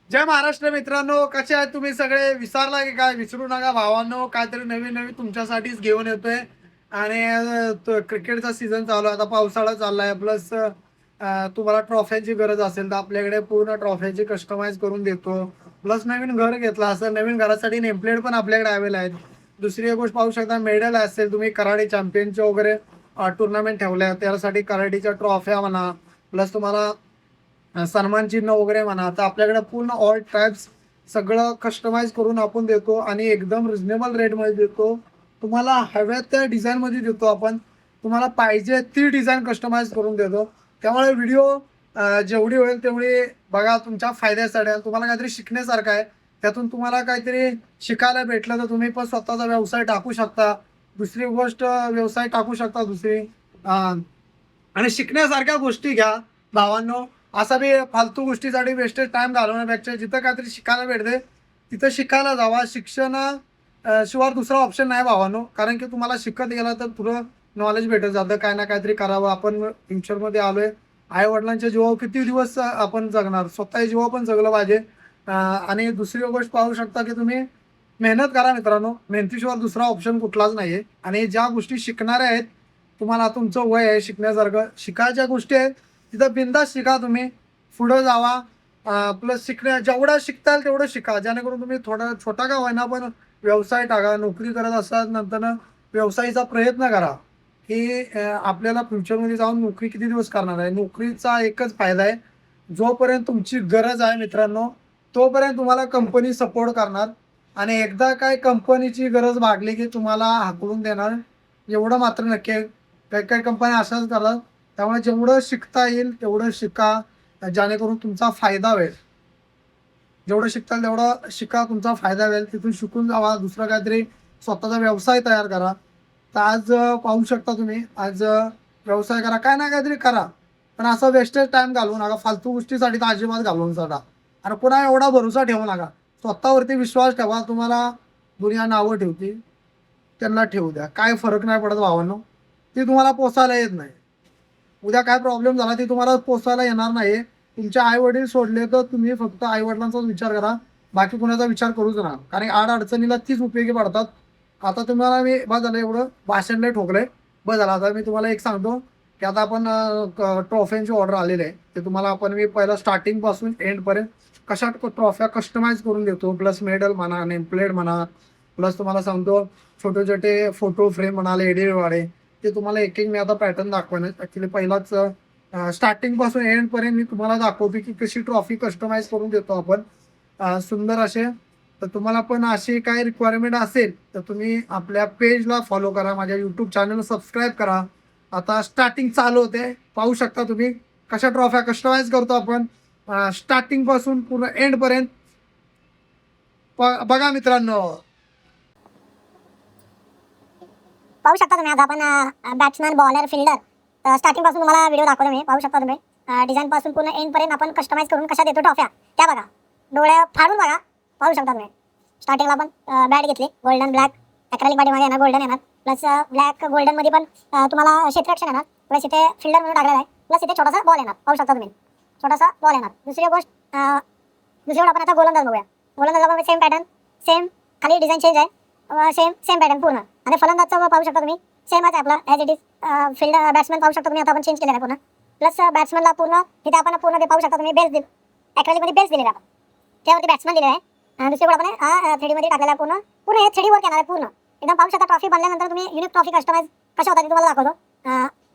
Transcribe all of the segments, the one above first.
जय महाराष्ट्र मित्रांनो, कसे आहेत तुम्ही सगळे? विसरला की काय? विसरू नका भावांनो, काहीतरी नवीन नवीन तुमच्यासाठीच घेऊन येतोय. आणि क्रिकेटचा सीझन चालू आहे, आता पावसाळा चाललाय. प्लस तुम्हाला ट्रॉफ्यांची गरज असेल तर आपल्याकडे पूर्ण ट्रॉफ्यांची कस्टमाइज करून देतो. प्लस नवीन घर घेतलं असेल, नवीन घरासाठी नेमप्लेट पण आपल्याकडे अवेलेबल आहेत. दुसरी एक गोष्ट पाहू शकता, मेडल असेल, तुम्ही कराडे चॅम्पियनचे वगैरे टुर्नामेंट ठेवल्या त्यासाठी कराडीच्या ट्रॉफ्या म्हणा, प्लस तुम्हाला सन्मान चिन्ह वगैरे म्हणा, तर आपल्याकडे पूर्ण ऑल टाइप्स सगळं कस्टमाइज करून आपण देतो आणि एकदम रिजनेबल रेटमध्ये देतो. तुम्हाला हव्या त्या डिझाईनमध्ये देतो आपण. तुम्हाला पाहिजे ती डिझाईन कस्टमाइज करून देतो. त्यामुळे व्हिडिओ जेवढी होईल तेवढी बघा, तुमच्या फायद्यासाठी आहे. तुम्हाला काहीतरी शिकण्यासारखं आहे, त्यातून तुम्हाला काहीतरी शिकायला भेटलं तर तुम्ही पण स्वतःचा व्यवसाय टाकू शकता. दुसरी गोष्ट, व्यवसाय टाकू शकता दुसरी. आणि शिकण्यासारख्या गोष्टी घ्या भावांनो. असा बी फालतू गोष्टीसाठी वेस्टेज टाइम घालवण्यापेक्षा जिथं काहीतरी शिकायला भेटते तिथं शिकायला जावा. शिक्षण शिवाय दुसरा ऑप्शन नाही भावांनो. कारण की तुम्हाला शिकत गेला तर थोडं नॉलेज भेटत जातं. काय ना काहीतरी करावं. आपण फ्युचरमध्ये आलोय, आई वडिलांच्या जीवावर किती दिवस आपण जगणार, स्वतःच्या जीवावर पण जगलं पाहिजे. आणि दुसरी गोष्ट पाहू शकता की तुम्ही मेहनत करा मित्रांनो. मेहनतीशिवाय दुसरा ऑप्शन कुठलाच नाही आहे. आणि ज्या गोष्टी शिकणाऱ्या आहेत, तुम्हाला तुमचं वय आहे शिकण्यासारखं, शिकायच्या गोष्टी आहेत, तिथं बिंदास शिका तुम्ही. पुढं जावा. प्लस जेवढं शिकता येईल तेवढं शिका, जेणेकरून तुम्ही थोडा छोटा का होईना पण व्यवसाय टाका. नोकरी करत असतात नंतर व्यवसायाचा प्रयत्न करा. की आपल्याला फ्युचरमध्ये जाऊन नोकरी किती दिवस करणार आहे. नोकरीचा एकच फायदा आहे, जोपर्यंत तुमची गरज आहे मित्रांनो, तोपर्यंत तुम्हाला कंपनी सपोर्ट करणार. आणि एकदा काय कंपनीची गरज भागली की तुम्हाला हाकलून देणार, एवढं मात्र नक्की आहे. काही काही कंपन्या अशाच करतात. त्यामुळे जेवढं शिकता येईल तेवढं शिका, जेणेकरून तुमचा फायदा होईल. जेवढं शिकता येईल तेवढं शिका, तुमचा फायदा होईल. तिथून शिकून जावा, दुसरं काहीतरी स्वतःचा व्यवसाय तयार करा. तर आज पाहू शकता तुम्ही, आज व्यवसाय करा, काय ना काहीतरी करा. पण असं वेस्टेज टाइम घालवू नका, फालतू गोष्टीसाठी तर अजिबात घालवून नका. आणि पुन्हा एवढा भरोसा ठेवू नका. स्वतःवरती विश्वास ठेवा. तुम्हाला दुनिया नावं ठेवते, त्यांना ठेवू द्या, काय फरक नाही पडत भावांनो. ती तुम्हाला पोसायला येत नाही. उद्या काय प्रॉब्लेम झाला ती तुम्हाला पोसायला येणार नाही. तुमचे आई वडील सोडले तर तुम्ही फक्त आई वडिलांचाच विचार करा, बाकी कुणाचा विचार करूच नका. कारण आड अडचणीला तीच उपयोगी पडतात. आता तुम्हाला मी बस झालं एवढं भाषण नाही ठोकलंय, बस झालं. आता मी तुम्हाला एक सांगतो की आता आपण ट्रॉफ्यांची ऑर्डर आलेली आहे, ते तुम्हाला आपण मी पहिला स्टार्टिंगपासून एंडपर्यंत कशा ट्रॉफ्या कस्टमाइज करून देतो. प्लस मेडल म्हणा, नेम प्लेट म्हणा, प्लस तुम्हाला सांगतो छोटे छोटे फोटो फ्रेम म्हणाले एडिटवाले, ते तुम्हाला एक एक मी आता पॅटर्न दाखवणार. ॲक्च्युली पहिलाच स्टार्टिंगपासून एंडपर्यंत मी तुम्हाला दाखवतो की कशी ट्रॉफी कस्टमाइज करून देतो आपण, सुंदर असे. तर तुम्हाला पण अशी काही रिक्वायरमेंट असेल तर तुम्ही आपल्या पेजला फॉलो करा, माझ्या यूट्यूब चॅनलला सबस्क्राईब करा. आता स्टार्टिंग चालू होते, पाहू शकता तुम्ही कशा ट्रॉफ्या कस्टमाइज करतो आपण, स्टार्टिंगपासून पूर्ण एंडपर्यंत. बघा मित्रांनो. पाहू शकता तुम्ही. आज आपण बॅट्समॅन, बॉलर, फिल्डर स्टार्टिंग पासून तुम्हाला व्हिडिओ दाखवतो मी. पाहू शकता तुम्ही डिझाईन पासून पूर्ण एंड पर्यंत आपण कस्टमाइज करून कशा देतो ट्रॉफ्या, त्या बघा. डोळे फाडून बघा. पाहू शकता तुम्ही. स्टार्टिंगला आपण बॅट घेतली गोल्डन ब्लॅक, अॅक्रेलिक बॉडीमध्ये येणार, गोल्डन येणार. प्लस ब्लॅक गोल्डन मध्ये पण तुम्हाला क्षेत्ररक्षण येणार. प्लस इथे फिल्डर म्हणून टाकलेला आहे. प्लस इथे छोटासा बॉल येणार. पाहू शकता तुम्ही, छोटासा बॉल येणार. दुसरी गोष्ट, आपण आता गोलंदाज बघूया. गोलंदाजला पण सेम पॅटर्न, सेम, खाली डिझाईन चेंज आहे. सेम सेम पॅटर्न पूर्ण. आणि फलंदाजचं पाहू शकता तुम्ही, सेमच आहे आपला ॲज इट इज. बॅट्समॅन पाहू शकता तुम्ही, आता आपण चेंज केलेला आहे पूर्ण. प्लस बॅट्समॅनला पूर्ण इथे आपण पूर्ण ते पाहू शकता तुम्ही बेस दिल, ॲक्रेलिकमध्ये बेस दिलेला आपण, त्यावरती बॅट्समॅन दिलेला आहे. आणि दुसरीकडे आपण 3D मध्ये टाकलेला आहे. पूर्ण पूर्ण हे 3D वर्क येणार आहे पूर्ण. एकदम पाहू शकता. ट्रॉफी बनल्यानंतर तुम्ही युनिक ट्रॉफी कस्टमाइज कशा होतात ते तुम्हाला दाखवतो.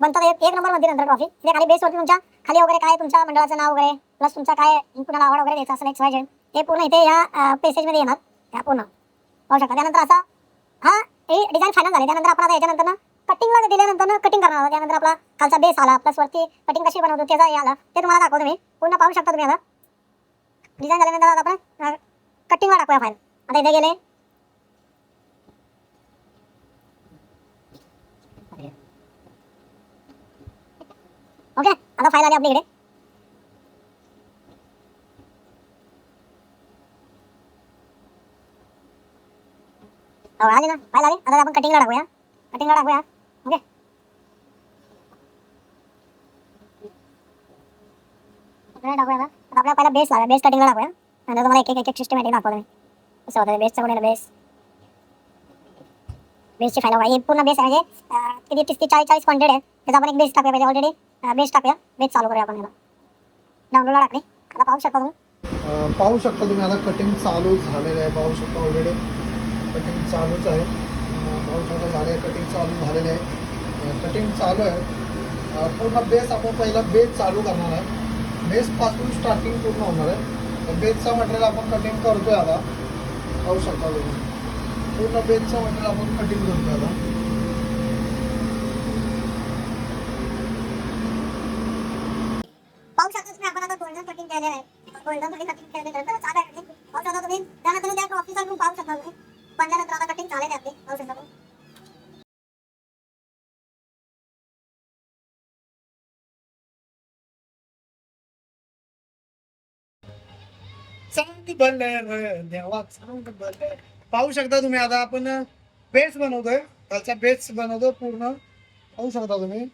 बनतात एक नंबर मध्ये नंतर ट्रॉफी. ते खाली बेसवरती तुमच्या खाली वगैरे काय तुमच्या मंडळाचं नाव वगैरे, प्लस तुमचा काय कुणाला आवड वगैरे द्यायचा असेल XYZ, ते पूर्ण इथे या पेसेजमध्ये येणार. त्या पूर्ण पाहू शकता. त्यानंतर असा हा हे डिझाईन फायनल झाली. त्यानंतर आपण आता याच्यानंतर कटिंगला दिल्यानंतर कटिंग करणार आहोत. त्यानंतर आपला खालचा बेस आला, प्लस वरती कटिंग कशी बनवतो त्याचा हे आला, ते तुम्हाला दाखवतो मी. पूर्ण पाहू शकता तुम्ही. आता डिझाईन झाल्यानंतर आता आपण कटिंगला टाकूया फाईल. आता इथे गेले, ओके. आता फाईल आली आपली इकडे. आली ना फाईल आली. आता आपण कटिंगला टाकूया, कटिंगला टाकूया. ओके, टाकूया. आता आपल्याला पहिला बेस लावूया, बेस कटिंगला टाकूया. आणि तुम्हाला एक सिस्टमॅटिक दाखवतो मी कसं होतं बेसचं कुठे बेस बेसची फायदा बघा. ही पूर्ण बेस आहे म्हणजे किती 30-40 क्वांटिटी आहे. त्याचा आपण एक बेस टाकूया पाहिजे ऑलरेडी बेस टाकूया. बेस चालू करूया आपण याला डाउनलोडला टाकले. आता पाहू शकता तुम्ही पाहू शकता तुम्ही आता कटिंग चालू झालेलं आहे. पाहू शकता ऑलरेडी कटिंग चालूच आहे. पाहू शकता झाले कटिंग चालू झालेलं आहे. कटिंग चालू आहे. पूर्ण बेस आपण पहिला बेस चालू करणार आहे. बेसपासून स्टार्टिंग पूर्ण होणार आहे. तर बेसचा मटेरियल आपण कटिंग करतोय आता. पाहू शकता तुम्ही पूर्ण बेसचं मटेरियल आपण कटिंग करतोय आता. पाहू शकता तुम्ही आपण आता गोल्डन कटिंग केलेलं आहे. गोल्डन कटिंग केल्यानंतर चालू आहे कटिंग. पाहू शकता तुम्ही त्यानंतर त्या ट्रॉफीचा रूम पाहू शकता तुम्ही. बनल्यानंतर आता कटिंग झालेली आहे आपली. पाहू शकता तुम्ही चांगली बनलंय देवा चांगलं बनलंय. पाहू शकता तुम्ही आता आपण बेस बनवतोय. त्याचा बेस बनवतो पूर्ण. पाहू शकता तुम्ही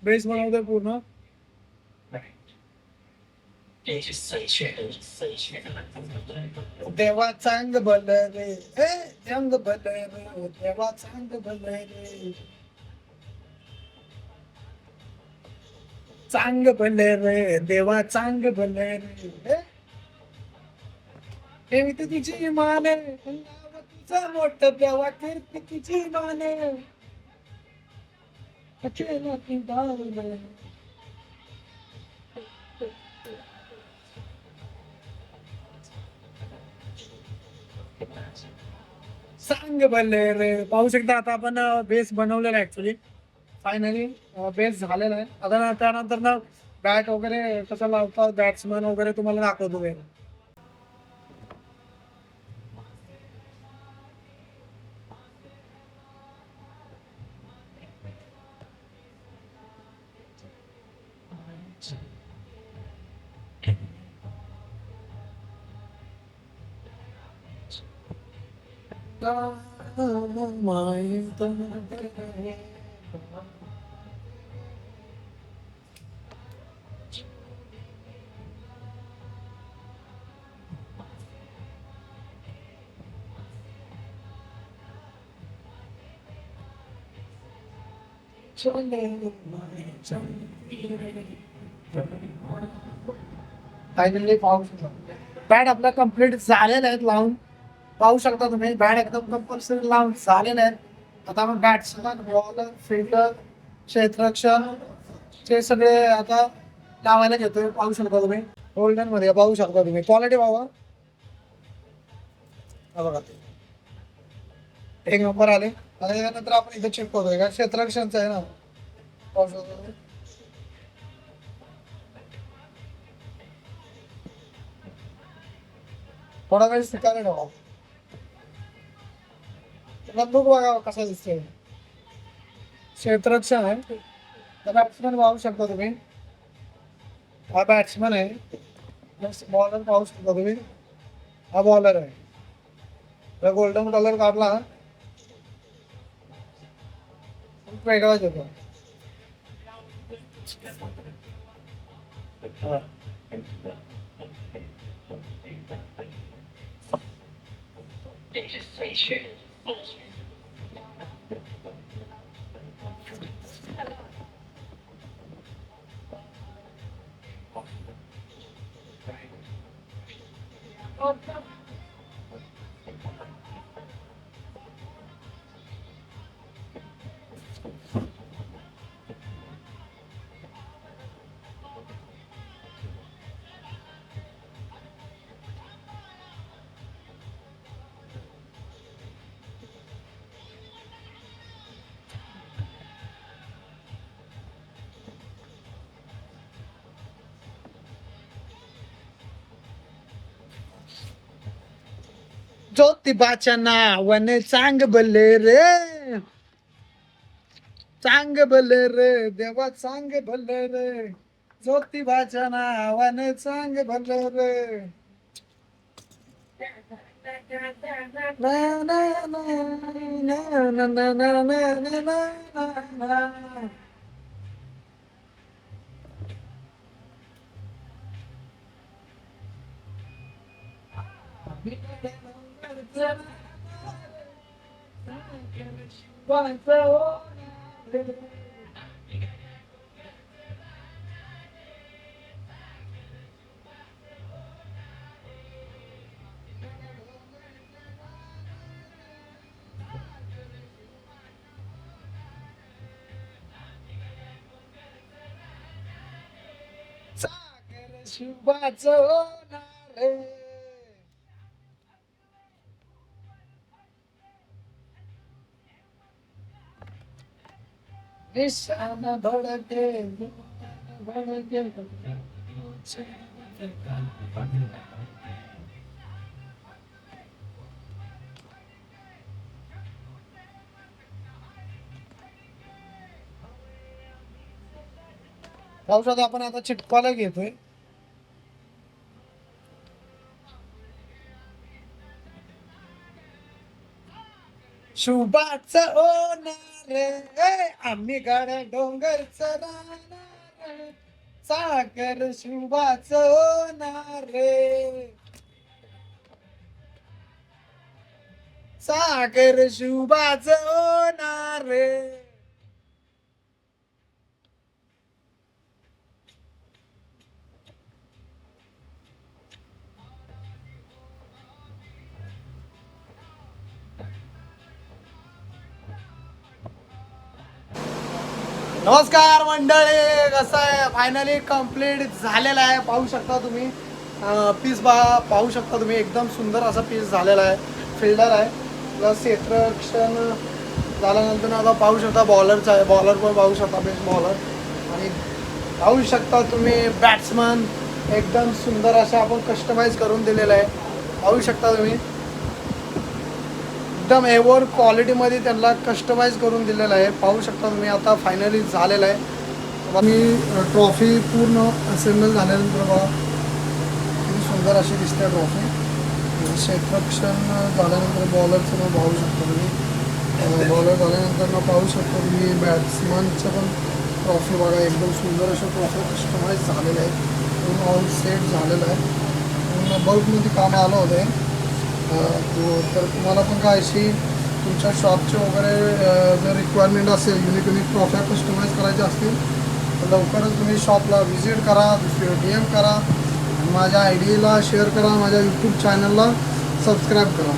बेस बनवतोय पूर्ण. देवा चांग बनलंय रे चांग बनलंय रे देवा चांग बनलंय रे चांग बनलंय रे देवा चांग बनलंय रे. हे मी तर तुझी मान आहे तुझं मोठं देवा कीर्ती तुझी मान आहे. अकेला की बाल आहे. चांग बनलंय रे. पाहू शकता आता आपण बेस बनवलेला आहे ऍक्च्युली. फायनली बेस झालेला आहे. आता त्यानंतर ना बॅट वगैरे कसं लावतात बॅट्समन वगैरे तुम्हाला दाखवतो मी. फायनली पाहू शकता बॅट आपल्या कम्प्लीट झालेले आहेत लावून. पाहू शकता तुम्ही बॅट एकदम कंपल्सरी लावून झालेले आहेत. आता आपण बॅट्समन बॉलर फिल्डर क्षेत्ररक्षण ते सगळे आता लावायला घेतोय. पाहू शकता तुम्ही गोल्डन मध्ये पाहू शकता तुम्ही क्वालिटी बाबा बघा एक नंबर आले. आता त्यानंतर आपण इथे चेक करतोय का क्षेत्ररक्षणचं आहे ना. पाहू शकता तुम्ही थोडा वेळ शिकायला ठेवा. बंदूक बघा कसा दिसतोय. क्षेत्ररक्षण आहे. बॅट्समॅन पाहू शकता तुम्ही हा बॅट्समॅन आहे. बॉलर पाहू शकता तुम्ही हा बॉलर आहे. गोल्डन कलर काढला वेगळाच येतो. ज्योतिबाच्या नावाने चांग बल्ले रे चांग बल्ले रे देवा चांग बल्ले रे ज्योतिबाच्या नावाने चांग बल्ले रे. ना ना ना ना ना ना ना ना ना ना. सागर शुभाचं होणार रे. निशाणा धडके धडके. पावसात आपण आता चिटकवायला घेतोय. शुभाच होणार रे, आम्ही गाड्या डोंगर चढणार. सागर शुभाच होणार रे, सागर शुभाच होणार रे. नमस्कार मंडळी, कसं आहे फायनली कंप्लीट झालेला आहे. पाहू शकता तुम्ही पीस पाहू शकता तुम्ही, एकदम सुंदर असा पीस झालेला आहे. फिल्डर आहे प्लस क्षेत्ररक्षण झाल्यानंतर आता पाहू शकता बॉलरचा आहे, बॉलर पण पाहू शकता, बेस्ट बॉलर. आणि पाहू शकता तुम्ही बॅट्समन एकदम सुंदर असा आपण कस्टमाइज करून दिलेला आहे. पाहू शकता तुम्ही एकदम एव्हर क्वालिटीमध्ये त्यांना कस्टमाइज करून दिलेलं आहे. पाहू शकता तुम्ही आता फायनली झालेलं आहे. मी ट्रॉफी पूर्ण असेंबल झाल्यानंतर बघा किती सुंदर अशी दिसते ट्रॉफी. क्षेत्ररक्षण झाल्यानंतर बॉलरचं पण पाहू शकता तुम्ही, बॉलर झाल्यानंतर पाहू शकता तुम्ही बॅट्समनचं पण ट्रॉफी बघा, एकदम सुंदर असं ट्रॉफी कस्टमाइज झालेलं आहे. पूर्ण ऑल सेट झालेलं आहे. पूर्ण बल्कमध्ये काम आलं होतं आहे. तर तुम्हाला पण काय अशी तुमच्या शॉपचे वगैरे जर रिक्वायरमेंट असेल, युनिक युनिक ट्रॉफ्या कस्टमाइज करायच्या असतील तर लवकरच तुम्ही शॉपला व्हिजिट करा, DM करा, माझ्या ID ला शेअर करा, माझ्या यूट्यूब चॅनलला सबस्क्राईब करा.